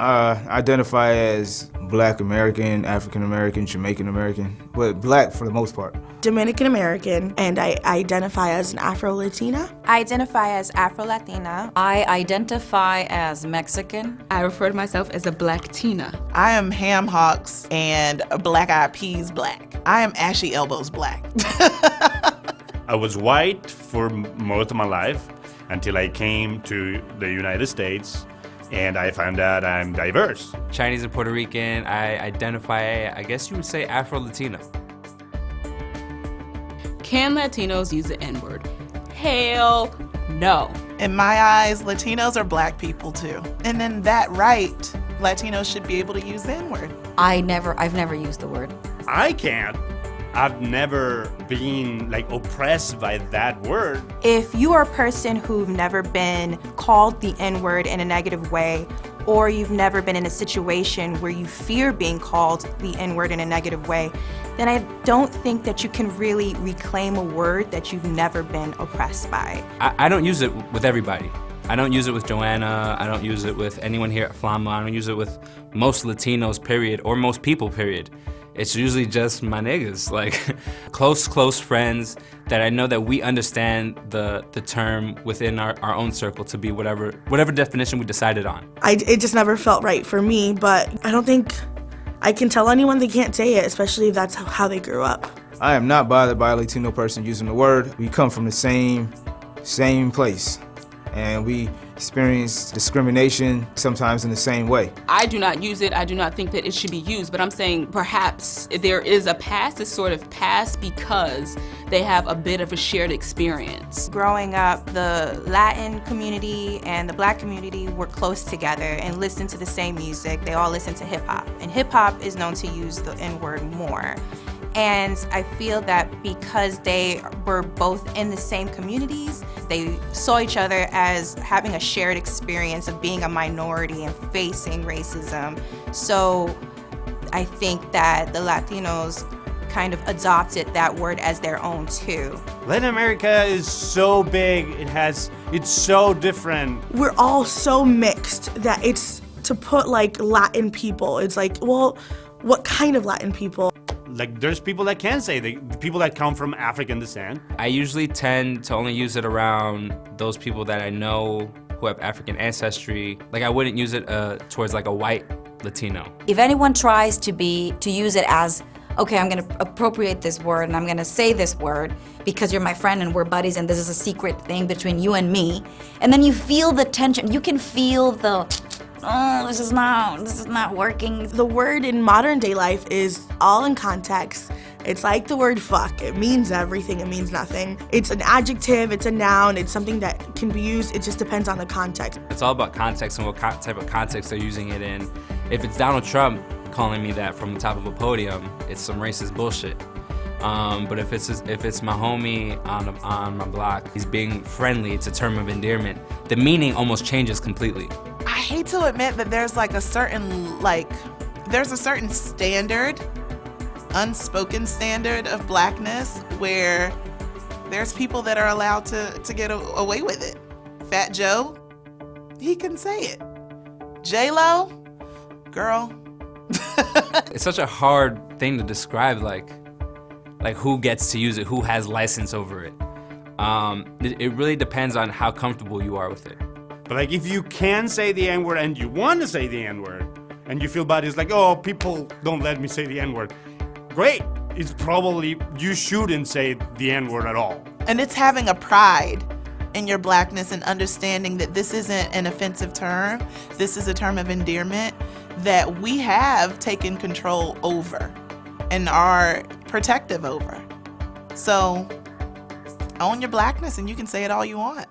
Identify as Black American, African American, Jamaican American, but Black for the most part. Dominican American, and I identify as an Afro-Latina. I identify as Afro-Latina. I identify as Mexican. I refer to myself as a Black Tina. I am Ham Hocks and Black Eyed Peas Black. I am Ashy Elbows Black. I was white for most of my life until I came to the United States and I found out I'm diverse. Chinese and Puerto Rican, I identify, I guess you would say Afro-Latino. Can Latinos use the N-word? Hell no. In my eyes, Latinos are Black people too. And in that right, Latinos should be able to use the N-word. I've never used the word. I can't. I've never been oppressed by that word. If you are a person who've never been called the N-word in a negative way, or you've never been in a situation where you fear being called the N-word in a negative way, then I don't think that you can really reclaim a word that you've never been oppressed by. I don't use it with everybody. I don't use it with Joanna, I don't use it with anyone here at Flama, I don't use it with most Latinos, period, or most people, period. It's usually just my niggas, close friends that I know that we understand the term within our own circle to be whatever definition we decided on. It just never felt right for me, but I don't think I can tell anyone they can't say it, especially if that's how they grew up. I am not bothered by a Latino person using the word. We come from the same place, and we experience discrimination sometimes in the same way. I do not use it. I do not think that it should be used, but I'm saying perhaps there is a past, this sort of past, because they have a bit of a shared experience. Growing up, the Latin community and the Black community were close together and listened to the same music. They all listened to hip hop, and hip hop is known to use the N-word more. And I feel that because they were both in the same communities, they saw each other as having a shared experience of being a minority and facing racism. So I think that the Latinos kind of adopted that word as their own too. Latin America is so big, it's so different. We're all so mixed that it's to put Latin people, it's well, what kind of Latin people? There's people that can say, the people that come from African descent. I usually tend to only use it around those people that I know who have African ancestry. I wouldn't use it towards a white Latino. If anyone tries to use it as, okay, I'm gonna appropriate this word and I'm gonna say this word because you're my friend and we're buddies and this is a secret thing between you and me, and then you feel the tension, you can feel the, oh, this is not working. The word in modern day life is all in context. It's like the word fuck. It means everything, it means nothing. It's an adjective, it's a noun, it's something that can be used, it just depends on the context. It's all about context and what type of context they're using it in. If it's Donald Trump calling me that from the top of a podium, it's some racist bullshit. But if it's my homie on my block, he's being friendly, it's a term of endearment, the meaning almost changes completely. I hate to admit that there's a certain standard, unspoken standard of Blackness where there's people that are allowed to get away with it. Fat Joe, he can say it. J-Lo, girl. It's such a hard thing to describe, who gets to use it, who has license over it. It really depends on how comfortable you are with it. But if you can say the N-word and you want to say the N-word, and you feel bad, it's oh, people don't let me say the N-word. Great, it's probably, you shouldn't say the N-word at all. And it's having a pride in your Blackness and understanding that this isn't an offensive term, this is a term of endearment that we have taken control over and are protective over. So own your Blackness and you can say it all you want.